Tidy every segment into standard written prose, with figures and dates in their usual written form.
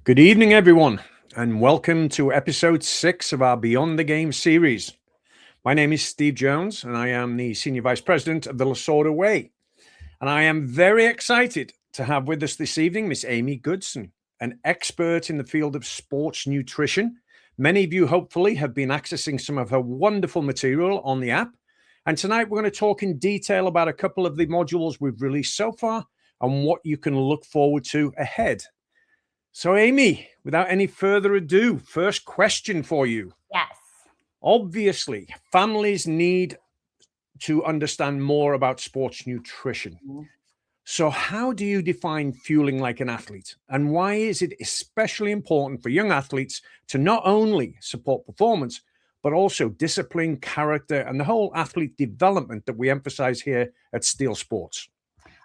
Good evening, everyone, and welcome to episode 6 of our Beyond the Game series. My name is Steve Jones, and I am the Senior Vice President of the Lasorda Way. And I am very excited to have with us this evening Miss Amy Goodson, an expert in the field of sports nutrition. Many of you, hopefully, have been accessing some of her wonderful material on the app. And tonight, we're going to talk in detail about a couple of the modules we've released so far and what you can look forward to ahead. So, Amy, without any further ado, first question for you. Yes. Obviously, families need to understand more about sports nutrition. So how do you define fueling like an athlete? And why is it especially important for young athletes to not only support performance, but also discipline, character, and the whole athlete development that we emphasize here at Steel Sports?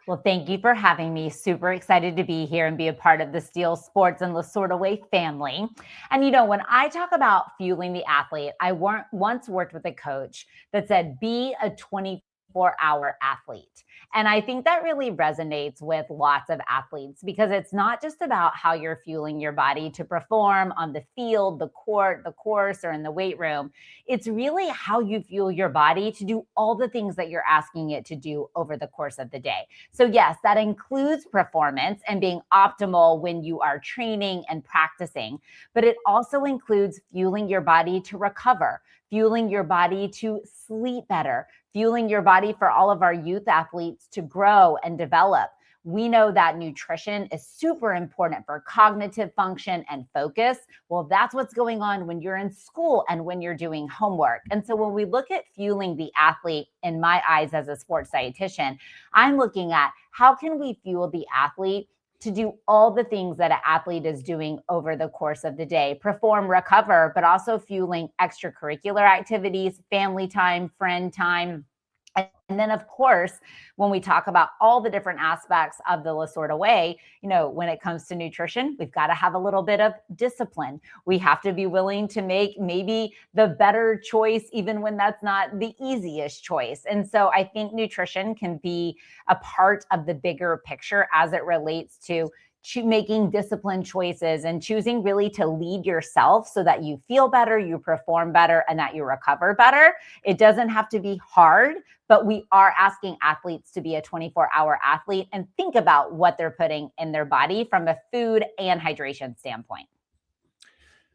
Well, thank you for having me. Super excited to be here and be a part of the Steel Sports and Lasorda Way family. And when I talk about fueling the athlete, I once worked with a coach that said, be a 24-hour athlete. And I think that really resonates with lots of athletes because it's not just about how you're fueling your body to perform on the field, the court, the course, or in the weight room. It's really how you fuel your body to do all the things that you're asking it to do over the course of the day. So yes, that includes performance and being optimal when you are training and practicing, but it also includes fueling your body to recover, fueling your body to sleep better, fueling your body for all of our youth athletes to grow and develop. We know that nutrition is super important for cognitive function and focus. Well, that's what's going on when you're in school and when you're doing homework. And so when we look at fueling the athlete, in my eyes as a sports dietitian, I'm looking at how can we fuel the athlete to do all the things that an athlete is doing over the course of the day, perform, recover, but also fueling extracurricular activities, family time, friend time. And then, of course, when we talk about all the different aspects of the Lasorda Way, when it comes to nutrition, we've got to have a little bit of discipline. We have to be willing to make maybe the better choice, even when that's not the easiest choice. And so I think nutrition can be a part of the bigger picture as it relates to making disciplined choices and choosing really to lead yourself so that you feel better, you perform better, and that you recover better. It doesn't have to be hard, but we are asking athletes to be a 24-hour athlete and think about what they're putting in their body from a food and hydration standpoint.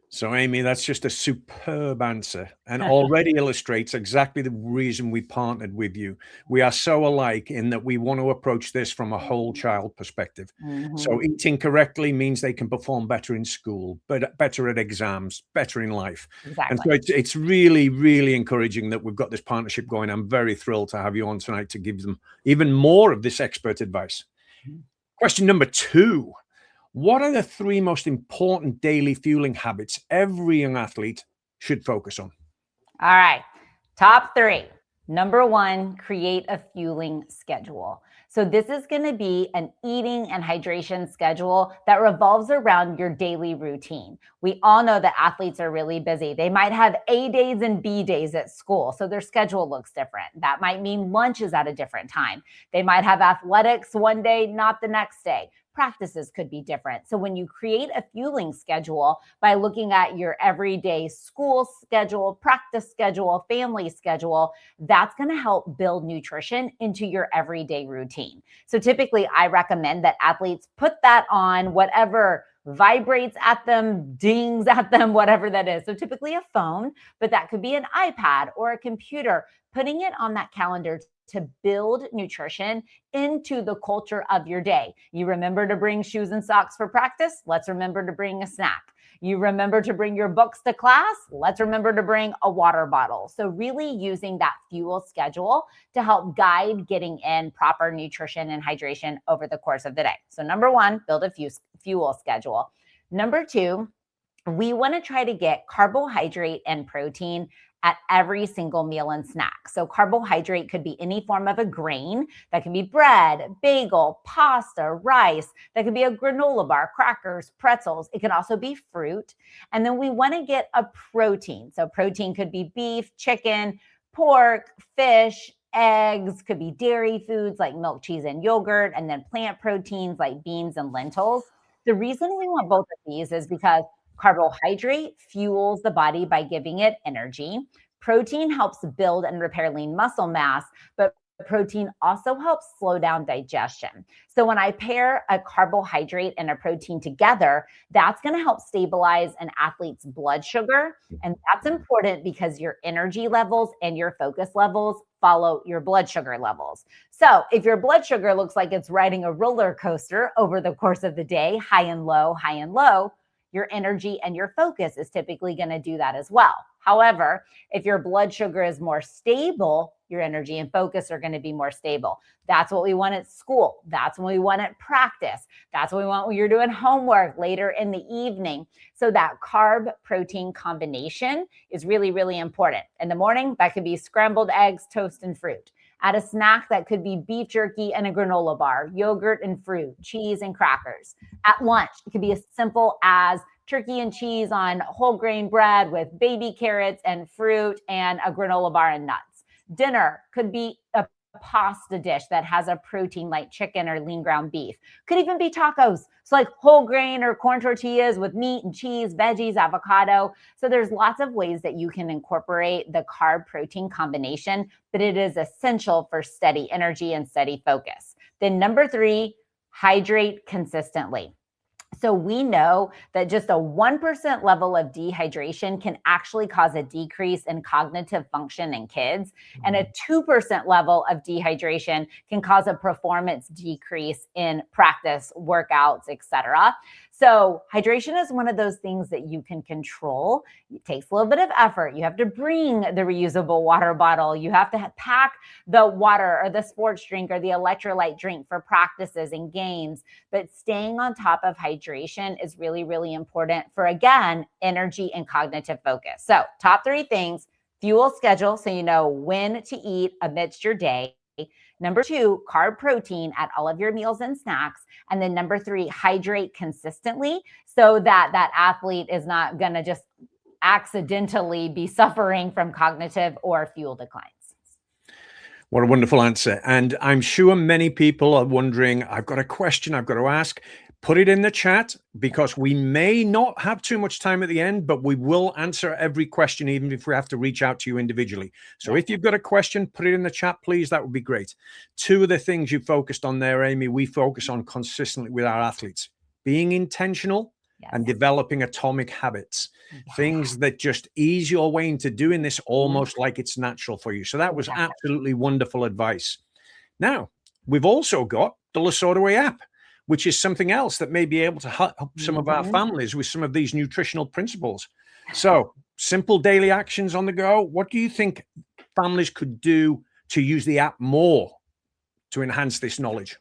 So, Amy, that's just a superb answer and already illustrates exactly the reason we partnered with you. We are so alike in that we want to approach this from a whole child perspective. So eating correctly means they can perform better in school, but better at exams, better in life. Exactly. And so it's really, really encouraging that we've got this partnership going. I'm very thrilled to have you on tonight to give them even more of this expert advice. Question number 2. What are the 3 most important daily fueling habits every young athlete should focus on? All right. Top 3. Number 1, create a fueling schedule. So this is going to be an eating and hydration schedule that revolves around your daily routine. We all know that athletes are really busy. They might have A days and B days at school, so their schedule looks different. That might mean lunch is at a different time. They might have athletics one day, not the next day. Practices could be different. So when you create a fueling schedule by looking at your everyday school schedule, practice schedule, family schedule, that's going to help build nutrition into your everyday routine. So typically I recommend that athletes put that on whatever vibrates at them, dings at them, whatever that is. So typically a phone, but that could be an iPad or a computer, putting it on that calendar to build nutrition into the culture of your day. You remember to bring shoes and socks for practice? Let's remember to bring a snack. You remember to bring your books to class? Let's remember to bring a water bottle. So really using that fuel schedule to help guide getting in proper nutrition and hydration over the course of the day. So number 1, build a fuel schedule. Number 2, we want to try to get carbohydrate and protein at every single meal and snack. So carbohydrate could be any form of a grain. That can be bread, bagel, pasta, rice. That could be a granola bar, crackers, pretzels. It can also be fruit. And then we want to get a protein. So protein could be beef, chicken, pork, fish, eggs, could be dairy foods like milk, cheese, and yogurt, and then plant proteins like beans and lentils. The reason we want both of these is because carbohydrate fuels the body by giving it energy. Protein helps build and repair lean muscle mass, but protein also helps slow down digestion. So when I pair a carbohydrate and a protein together, that's going to help stabilize an athlete's blood sugar. And that's important because your energy levels and your focus levels follow your blood sugar levels. So if your blood sugar looks like it's riding a roller coaster over the course of the day, high and low, your energy and your focus is typically going to do that as well. However, if your blood sugar is more stable, your energy and focus are going to be more stable. That's what we want at school. That's what we want at practice. That's what we want when you're doing homework later in the evening. So that carb protein combination is really, really important. In the morning, that could be scrambled eggs, toast, and fruit. At a snack, that could be beef jerky and a granola bar, yogurt and fruit, cheese and crackers. At lunch, it could be as simple as turkey and cheese on whole grain bread with baby carrots and fruit and a granola bar and nuts. Dinner could be a pasta dish that has a protein like chicken or lean ground beef. Could even be tacos. So like whole grain or corn tortillas with meat and cheese, veggies, avocado. So there's lots of ways that you can incorporate the carb protein combination, but it is essential for steady energy and steady focus. Then number 3, hydrate consistently. So we know that just a 1% level of dehydration can actually cause a decrease in cognitive function in kids, and a 2% level of dehydration can cause a performance decrease in practice, workouts, etc. So hydration is one of those things that you can control. It takes a little bit of effort. You have to bring the reusable water bottle. You have to pack the water or the sports drink or the electrolyte drink for practices and games. But staying on top of hydration is really, really important for, again, energy and cognitive focus. So top 3 things: fuel schedule, so you know when to eat amidst your day. Number 2, carb protein at all of your meals and snacks. And then number 3, hydrate consistently so that that athlete is not going to just accidentally be suffering from cognitive or fuel declines. What a wonderful answer. And I'm sure many people are wondering, I've got a question I've got to ask. Put it in the chat, because we may not have too much time at the end, but we will answer every question, even if we have to reach out to you individually. So if you've got a question, put it in the chat, please. That would be great. 2 of the things you focused on there, Amy, we focus on consistently with our athletes: being intentional and developing atomic habits, things that just ease your way into doing this almost like it's natural for you. So that was absolutely wonderful advice. Now, we've also got the Lasorda Way app, which is something else that may be able to help some of our families with some of these nutritional principles. So simple daily actions on the go. What do you think families could do to use the app more to enhance this knowledge?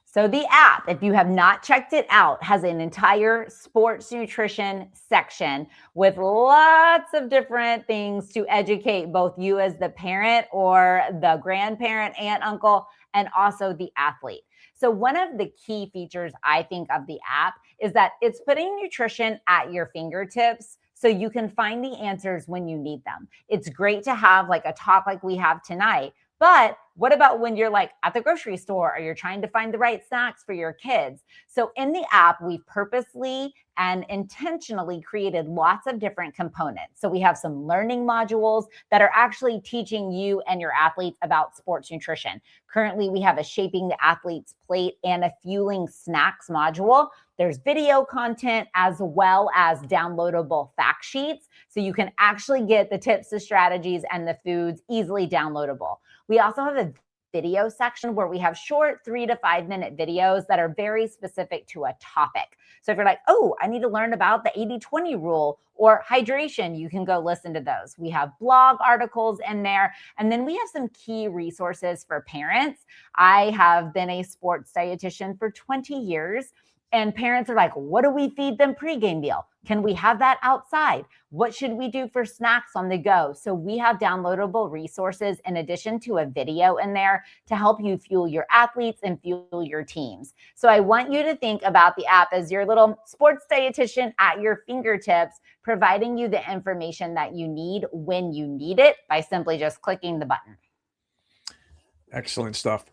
So the app, if you have not checked it out, has an entire sports nutrition section with lots of different things to educate both you as the parent or the grandparent, aunt, uncle, and also the athlete. So one of the key features, I think, of the app is that it's putting nutrition at your fingertips so you can find the answers when you need them. It's great to have like a talk like we have tonight, but what about when you're like at the grocery store or you're trying to find the right snacks for your kids? So in the app, we've purposely and intentionally created lots of different components. So we have some learning modules that are actually teaching you and your athletes about sports nutrition. Currently, we have a shaping the athlete's plate and a fueling snacks module. There's video content as well as downloadable fact sheets. So you can actually get the tips, the strategies, and the foods easily downloadable. We also have a video section where we have short 3 to 5 minute videos that are very specific to a topic. So if you're like, oh, I need to learn about the 80-20 rule or hydration, you can go listen to those. We have blog articles in there. And then we have some key resources for parents. I have been a sports dietitian for 20 years. And parents are like, what do we feed them pregame meal? Can we have that outside? What should we do for snacks on the go? So we have downloadable resources in addition to a video in there to help you fuel your athletes and fuel your teams. So I want you to think about the app as your little sports dietitian at your fingertips, providing you the information that you need when you need it by simply just clicking the button. Excellent stuff.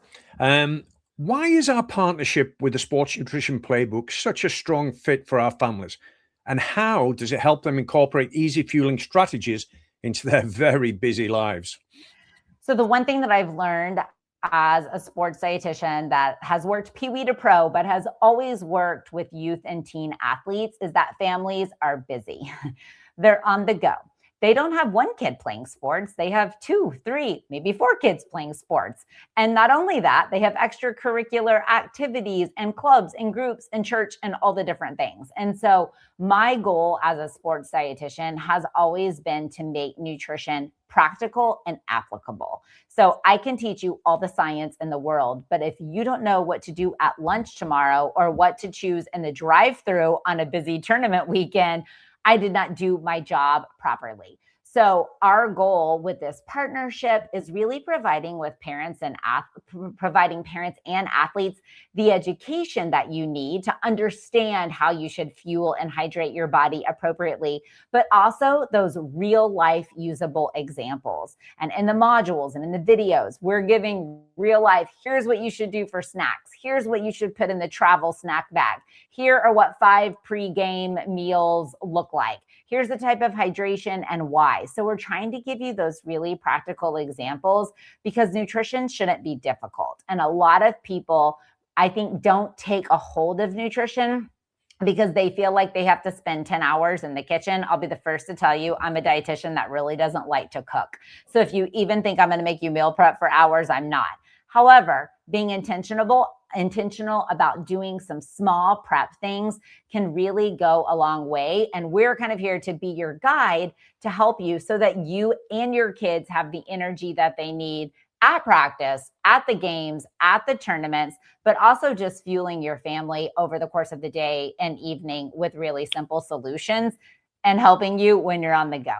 Why is our partnership with the Sports Nutrition Playbook such a strong fit for our families? And how does it help them incorporate easy fueling strategies into their very busy lives? So the one thing that I've learned as a sports dietitian that has worked Pee Wee to pro, but has always worked with youth and teen athletes is that families are busy. They're on the go. They don't have one kid playing sports. They have two, three, maybe four kids playing sports. And not only that, they have extracurricular activities and clubs and groups and church and all the different things. And so my goal as a sports dietitian has always been to make nutrition practical and applicable. So I can teach you all the science in the world, but if you don't know what to do at lunch tomorrow or what to choose in the drive-through on a busy tournament weekend, I did not do my job properly. So our goal with this partnership is really providing parents and athletes the education that you need to understand how you should fuel and hydrate your body appropriately, but also those real life usable examples. And in the modules and in the videos, we're giving real life, here's what you should do for snacks. Here's what you should put in the travel snack bag. Here are what 5 pre-game meals look like. Here's the type of hydration and why. So we're trying to give you those really practical examples because nutrition shouldn't be difficult. And a lot of people, I think, don't take a hold of nutrition because they feel like they have to spend 10 hours in the kitchen. I'll be the first to tell you, I'm a dietitian that really doesn't like to cook. So if you even think I'm going to make you meal prep for hours, I'm not. However, being intentional about doing some small prep things can really go a long way. And we're kind of here to be your guide to help you so that you and your kids have the energy that they need at practice, at the games, at the tournaments, but also just fueling your family over the course of the day and evening with really simple solutions and helping you when you're on the go.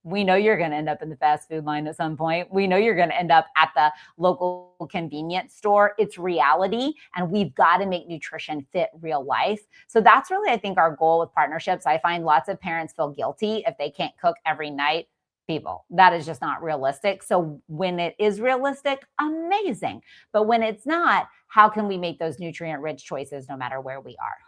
We know you're going to end up in the fast food line at some point. We know you're going to end up at the local convenience store. It's reality, and we've got to make nutrition fit real life. So that's really, I think, our goal with partnerships. I find lots of parents feel guilty if they can't cook every night. People, that is just not realistic. So when it is realistic, amazing. But when it's not, how can we make those nutrient-rich choices no matter where we are?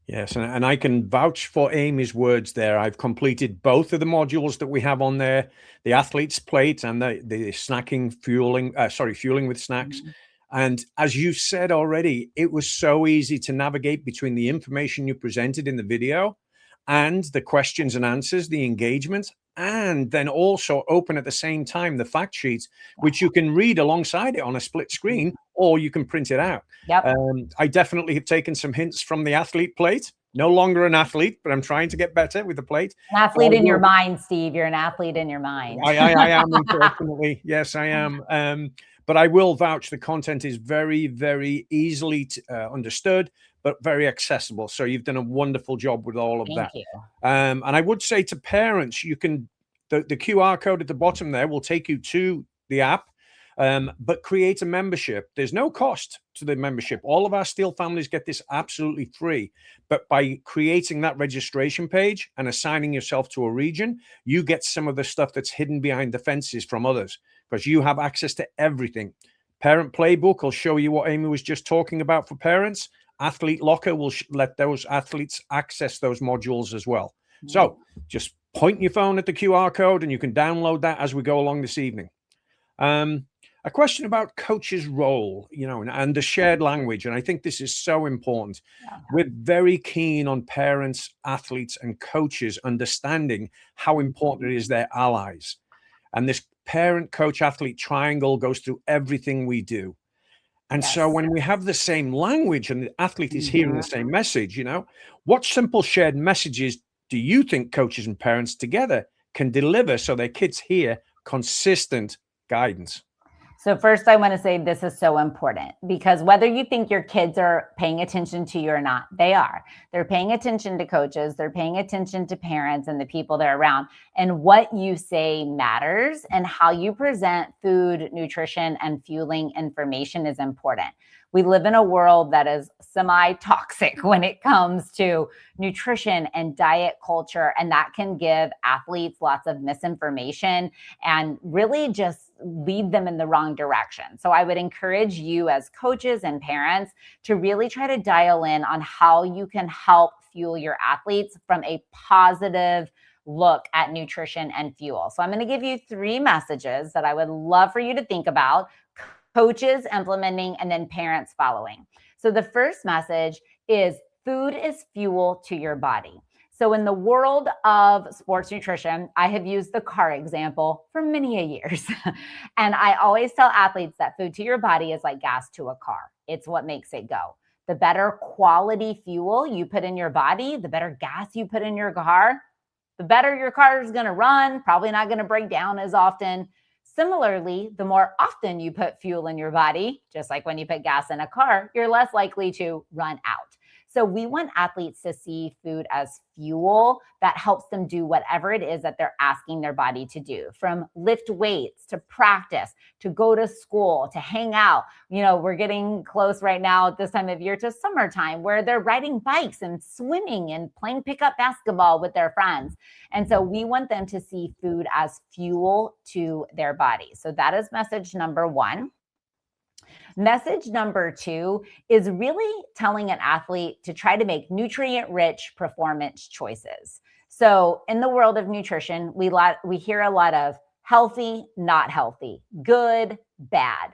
Yes, and I can vouch for Amy's words there. I've completed both of the modules that we have on there, the athlete's plate and the snacking, fueling with snacks. Mhm. And as you said already, it was so easy to navigate between the information you presented in the video and the questions and answers, the engagement, and then also open at the same time the fact sheets, which you can read alongside it on a split screen, or you can print it out. Yep. I definitely have taken some hints from the athlete plate. No longer an athlete, but I'm trying to get better with the plate. An athlete in your mind, Steve. You're an athlete in your mind. I am, unfortunately. Yes, I am. But I will vouch the content is very, very easily understood, but very accessible. So you've done a wonderful job with all of that. Thank you. And I would say to parents, you can, the QR code at the bottom there will take you to the app, but create a membership. There's no cost to the membership. All of our Steel families get this absolutely free. But by creating that registration page and assigning yourself to a region, you get some of the stuff that's hidden behind the fences from others because you have access to everything. Parent Playbook will show you what Amy was just talking about for parents. Athlete Locker will let those athletes access those modules as well. So just point your phone at the QR code and you can download that as we go along this evening. A question about coach's role, and the shared language. And I think this is so important. Yeah. We're very keen on parents, athletes, and coaches understanding how important it is they're allies. And this parent, coach, athlete triangle goes through everything we do. And so when we have the same language and the athlete is hearing the same message, what simple shared messages do you think coaches and parents together can deliver so their kids hear consistent guidance? So first, I want to say this is so important because whether you think your kids are paying attention to you or not, they are. They're paying attention to coaches. They're paying attention to parents and the people they're around. And what you say matters, and how you present food, nutrition, and fueling information is important. We live in a world that is semi-toxic when it comes to nutrition and diet culture, and that can give athletes lots of misinformation and really just lead them in the wrong wrong direction. So I would encourage you as coaches and parents to really try to dial in on how you can help fuel your athletes from a positive look at nutrition and fuel. So I'm going to give you 3 messages that I would love for you to think about, coaches implementing, and then parents following. So the first message is food is fuel to your body. So in the world of sports nutrition, I have used the car example for many years. And I always tell athletes that food to your body is like gas to a car. It's what makes it go. The better quality fuel you put in your body, the better gas you put in your car, the better your car is going to run, probably not going to break down as often. Similarly, the more often you put fuel in your body, just like when you put gas in a car, you're less likely to run out. So we want athletes to see food as fuel that helps them do whatever it is that they're asking their body to do, from lift weights to practice, to go to school, to hang out. You know, we're getting close right now at this time of year to summertime where they're riding bikes and swimming and playing pickup basketball with their friends. And so we want them to see food as fuel to their body. So that is message number 1. Message number 2 is really telling an athlete to try to make nutrient-rich performance choices. So in the world of nutrition, we hear a lot of healthy, not healthy, good, bad.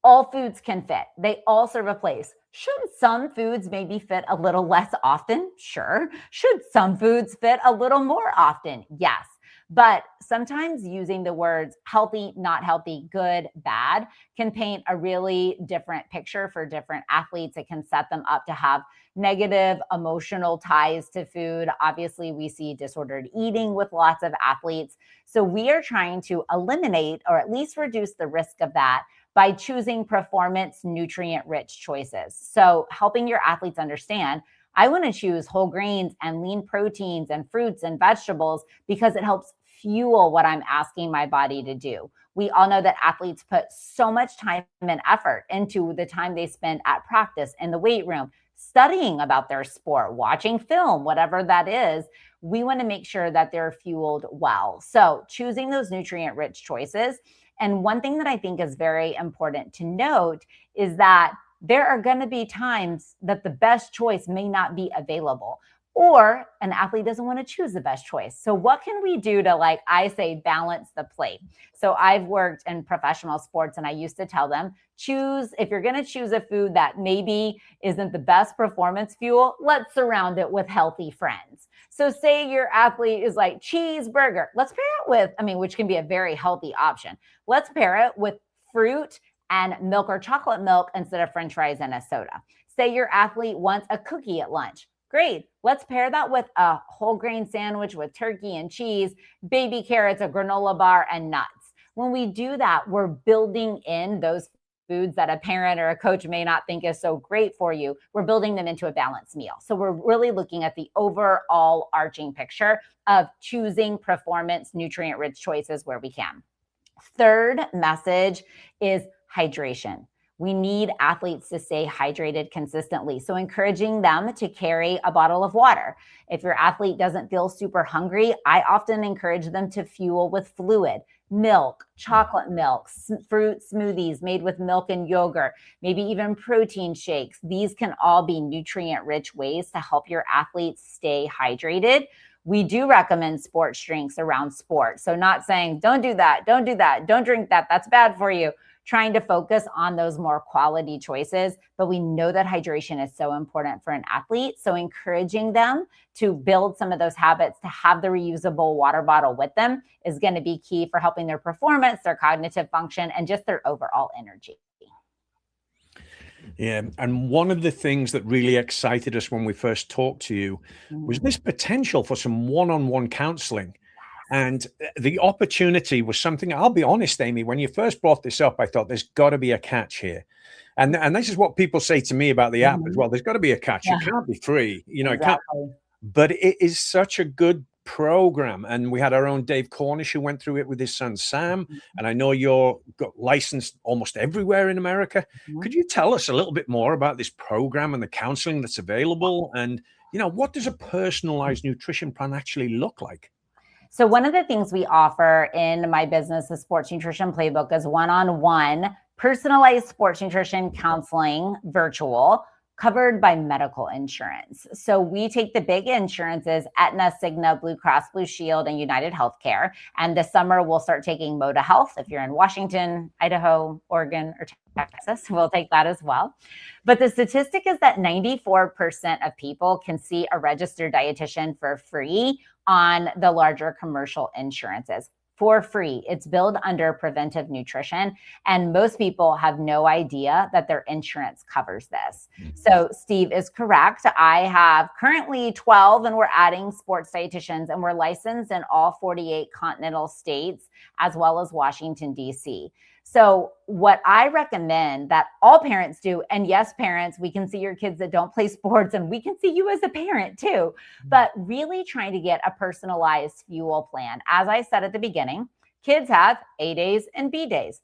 All foods can fit. They all serve a place. Should some foods maybe fit a little less often? Sure. Should some foods fit a little more often? Yes. But sometimes using the words healthy, not healthy, good, bad can paint a really different picture for different athletes. It can set them up to have negative emotional ties to food. Obviously, we see disordered eating with lots of athletes. So we are trying to eliminate or at least reduce the risk of that by choosing performance nutrient-rich choices. So helping your athletes understand, I want to choose whole grains and lean proteins and fruits and vegetables because it helps fuel what I'm asking my body to do. We all know that athletes put so much time and effort into the time they spend at practice, in the weight room, studying about their sport, watching film, whatever that is. We want to make sure that they're fueled well. So choosing those nutrient-rich choices. And one thing that I think is very important to note is that there are going to be times that the best choice may not be available, or an athlete doesn't want to choose the best choice. So what can we do to, like I say, balance the plate? So I've worked in professional sports and I used to tell them, if you're going to choose a food that maybe isn't the best performance fuel, let's surround it with healthy friends. So say your athlete is like cheeseburger, let's pair it with, which can be a very healthy option. Let's pair it with fruit and milk or chocolate milk instead of French fries and a soda. Say your athlete wants a cookie at lunch. Great. Let's pair that with a whole grain sandwich with turkey and cheese, baby carrots, a granola bar, and nuts. When we do that, we're building in those foods that a parent or a coach may not think is so great for you. We're building them into a balanced meal. So we're really looking at the overall arching picture of choosing performance nutrient-rich choices where we can. Third message is hydration. We need athletes to stay hydrated consistently. So encouraging them to carry a bottle of water. If your athlete doesn't feel super hungry, I often encourage them to fuel with fluid, milk, chocolate milk, fruit smoothies made with milk and yogurt, maybe even protein shakes. These can all be nutrient-rich ways to help your athletes stay hydrated. We do recommend sports drinks around sports. So not saying, don't do that, don't drink that, that's bad for you. Trying to focus on those more quality choices. But we know that hydration is so important for an athlete. So encouraging them to build some of those habits, to have the reusable water bottle with them, is going to be key for helping their performance, their cognitive function, and just their overall energy. Yeah. And one of the things that really excited us when we first talked to you was this potential for some one-on-one counseling. And the opportunity was something, I'll be honest, Amy, when you first brought this up, I thought there's got to be a catch here. And this is what people say to me about the app as well. There's got to be a catch. Yeah. It can't be free. Exactly. It can't, but it is such a good program. And we had our own Dave Cornish who went through it with his son, Sam. And I know you're got licensed almost everywhere in America. Could you tell us a little bit more about this program and the counseling that's available? And, what does a personalized nutrition plan actually look like? So one of the things we offer in my business, the Sports Nutrition Playbook, is one-on-one personalized sports nutrition counseling virtual covered by medical insurance. So we take the big insurances, Aetna, Cigna, Blue Cross Blue Shield, and United Healthcare. And this summer, we'll start taking Moda Health. If you're in Washington, Idaho, Oregon, or Texas, we'll take that as well. But the statistic is that 94% of people can see a registered dietitian for free on the larger commercial insurances. For free. It's billed under preventive nutrition. And most people have no idea that their insurance covers this. So Steve is correct. I have currently 12 and we're adding sports dietitians, and we're licensed in all 48 continental states, as well as Washington, D.C. So what I recommend that all parents do, and yes, parents, we can see your kids that don't play sports, and we can see you as a parent too, but really trying to get a personalized fuel plan. As I said at the beginning, kids have A days and B days.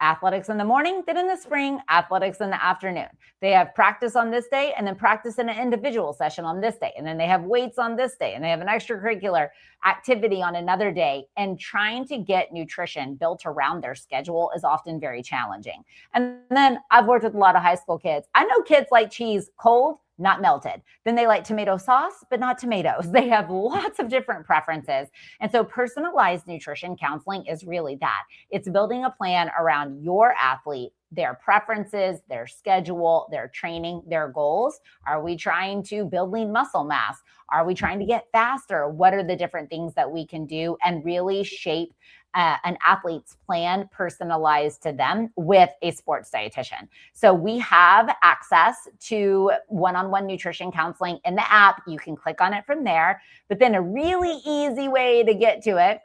Athletics in the morning, then in the spring, athletics in the afternoon. They have practice on this day and then practice in an individual session on this day. And then they have weights on this day and they have an extracurricular activity on another day. And trying to get nutrition built around their schedule is often very challenging. And then I've worked with a lot of high school kids. I know kids like cheese cold, not melted. Then they like tomato sauce, but not tomatoes. They have lots of different preferences. And so personalized nutrition counseling is really that. It's building a plan around your athlete, their preferences, their schedule, their training, their goals. Are we trying to build lean muscle mass? Are we trying to get faster? What are the different things that we can do and really shape an athlete's plan personalized to them with a sports dietitian? So we have access to one-on-one nutrition counseling in the app. You can click on it from there. But then a really easy way to get to it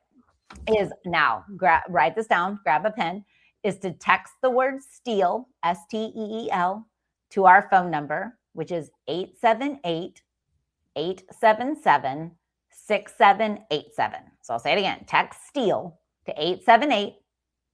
is now, write this down, grab a pen, is to text the word STEEL, STEEL, to our phone number, which is 878-877-6787. So I'll say it again, text STEEL to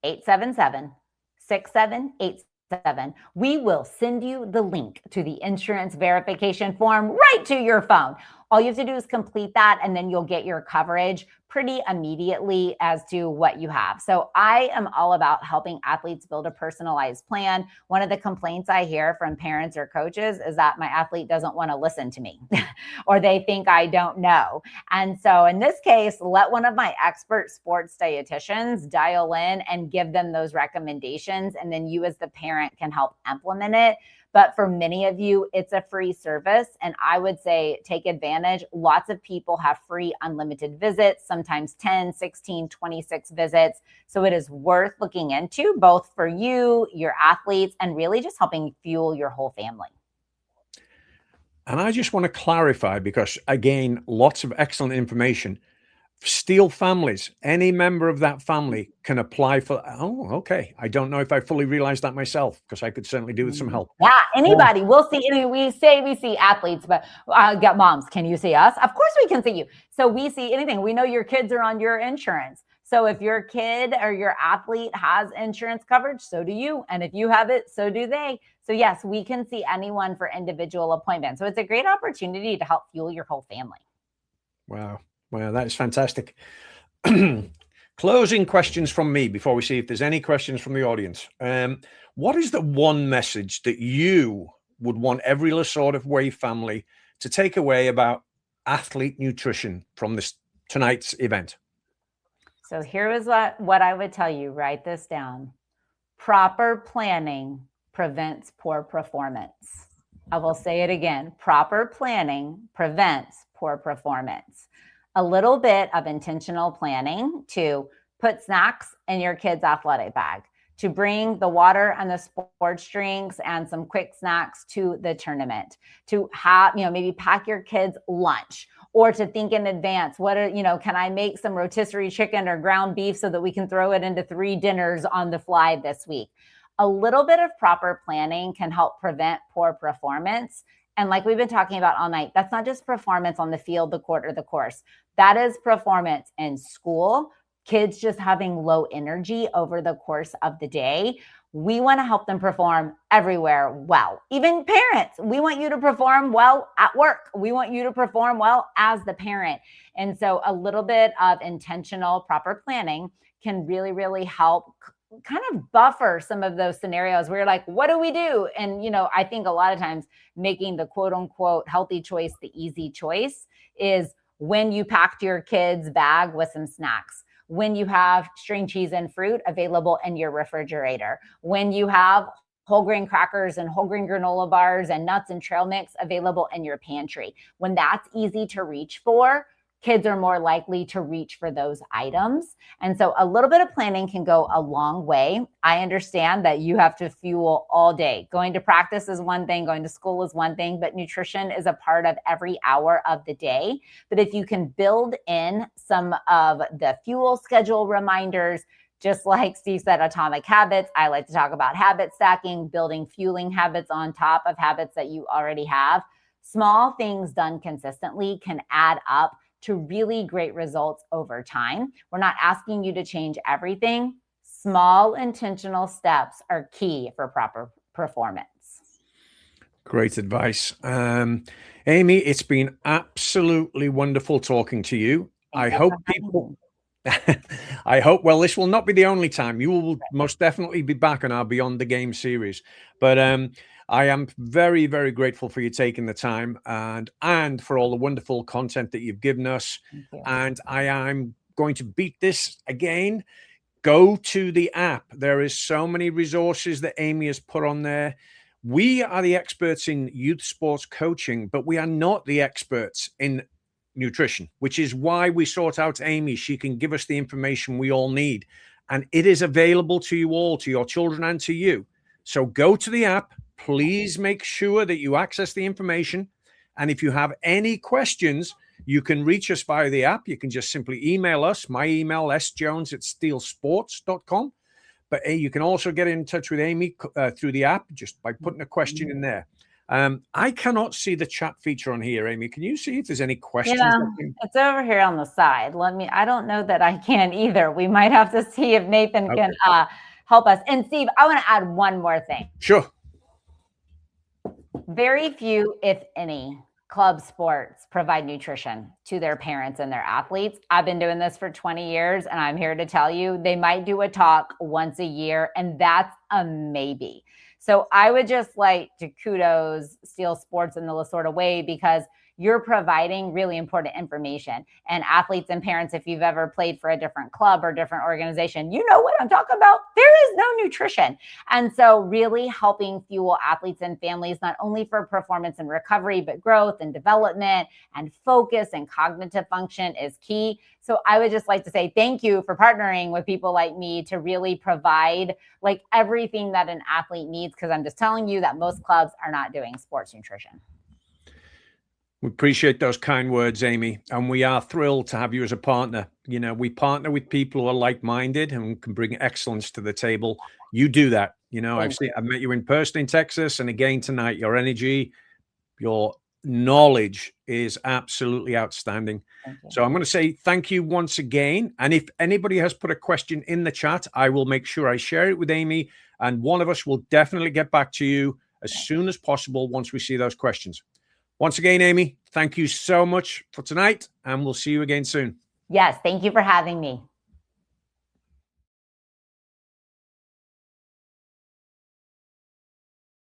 878-877-6787. We will send you the link to the insurance verification form right to your phone. All you have to do is complete that, and then you'll get your coverage pretty immediately as to what you have. So I am all about helping athletes build a personalized plan. One of the complaints I hear from parents or coaches is that my athlete doesn't want to listen to me or they think I don't know. And so in this case, let one of my expert sports dietitians dial in and give them those recommendations. And then you as the parent can help implement it. But for many of you, it's a free service. And I would say take advantage. Lots of people have free unlimited visits, sometimes 10, 16, 26 visits. So it is worth looking into, both for you, your athletes, and really just helping fuel your whole family. And I just want to clarify, because again, lots of excellent information. Steel families, any member of that family can apply for. Oh, okay. I don't know if I fully realized that myself, because I could certainly do with some help. Yeah, anybody. We'll see. We see athletes, but got moms. Can you see us? Of course we can see you. So we see anything. We know your kids are on your insurance. So if your kid or your athlete has insurance coverage, so do you. And if you have it, so do they. So yes, we can see anyone for individual appointments. So it's a great opportunity to help fuel your whole family. Wow. Well, that is fantastic. Closing questions from me before we see if there's any questions from the audience. What is the one message that you would want every Lasorda Way family to take away about athlete nutrition from tonight's event? So here is what I would tell you. Write this down. Proper planning prevents poor performance. I will say it again. Proper planning prevents poor performance. A little bit of intentional planning to put snacks in your kid's athletic bag, to bring the water and the sports drinks and some quick snacks to the tournament, to have, maybe pack your kids' lunch, or to think in advance, can I make some rotisserie chicken or ground beef so that we can throw it into 3 dinners on the fly this week? A little bit of proper planning can help prevent poor performance. And like we've been talking about all night, that's not just performance on the field, the court, or the course. That is performance in school, kids just having low energy over the course of the day. We want to help them perform everywhere well. Even parents, we want you to perform well at work. We want you to perform well as the parent. And so a little bit of intentional, proper planning can really, really help kind of buffer some of those scenarios where you're like, what do we do? And, I think a lot of times making the quote unquote healthy choice the easy choice is when you packed your kid's bag with some snacks, when you have string cheese and fruit available in your refrigerator, when you have whole grain crackers and whole grain granola bars and nuts and trail mix available in your pantry. When that's easy to reach for, kids are more likely to reach for those items. And so a little bit of planning can go a long way. I understand that you have to fuel all day. Going to practice is one thing, going to school is one thing, but nutrition is a part of every hour of the day. But if you can build in some of the fuel schedule reminders, just like Steve said, atomic habits, I like to talk about habit stacking, building fueling habits on top of habits that you already have. Small things done consistently can add up to really great results over time. We're not asking you to change everything. Small intentional steps are key for proper performance. Great advice. Amy, it's been absolutely wonderful talking to you. I hope people, well, this will not be the only time. You will most definitely be back on our Beyond the Game series. But I am very, very grateful for you taking the time and for all the wonderful content that you've given us. And I am going to beat this again. Go to the app. There is so many resources that Amy has put on there. We are the experts in youth sports coaching, but we are not the experts in nutrition, which is why we sought out Amy. She can give us the information we all need. And it is available to you all, to your children and to you. So go to the app. Please make sure that you access the information. And if you have any questions, you can reach us via the app. You can just simply email us. My email, sjones@steelsports.com. But you can also get in touch with Amy through the app just by putting a question in there. I cannot see the chat feature on here, Amy. Can you see if there's any questions? Yeah, it's over here on the side. I don't know that I can either. We might have to see if Nathan can help us. And Steve, I want to add one more thing. Sure. Very few, if any, club sports provide nutrition to their parents and their athletes. I've been doing this for 20 years, and I'm here to tell you they might do a talk once a year, and that's a maybe. So I would just like to kudos Steel Sports and the Lasorda Way, because you're providing really important information. And athletes and parents, if you've ever played for a different club or different organization, you know what I'm talking about. There is no nutrition. And so really helping fuel athletes and families, not only for performance and recovery, but growth and development and focus and cognitive function is key. So I would just like to say thank you for partnering with people like me to really provide like everything that an athlete needs, because I'm just telling you that most clubs are not doing sports nutrition. We appreciate those kind words, Amy, and we are thrilled to have you as a partner. You know, we partner with people who are like-minded and can bring excellence to the table. You do that. You know, I've met you in person in Texas, and again tonight. Your energy, your knowledge is absolutely outstanding. So I'm going to say thank you once again. And if anybody has put a question in the chat, I will make sure I share it with Amy, and one of us will definitely get back to you as soon as possible once we see those questions. Once again, Amy, thank you so much for tonight, and we'll see you again soon. Yes, thank you for having me.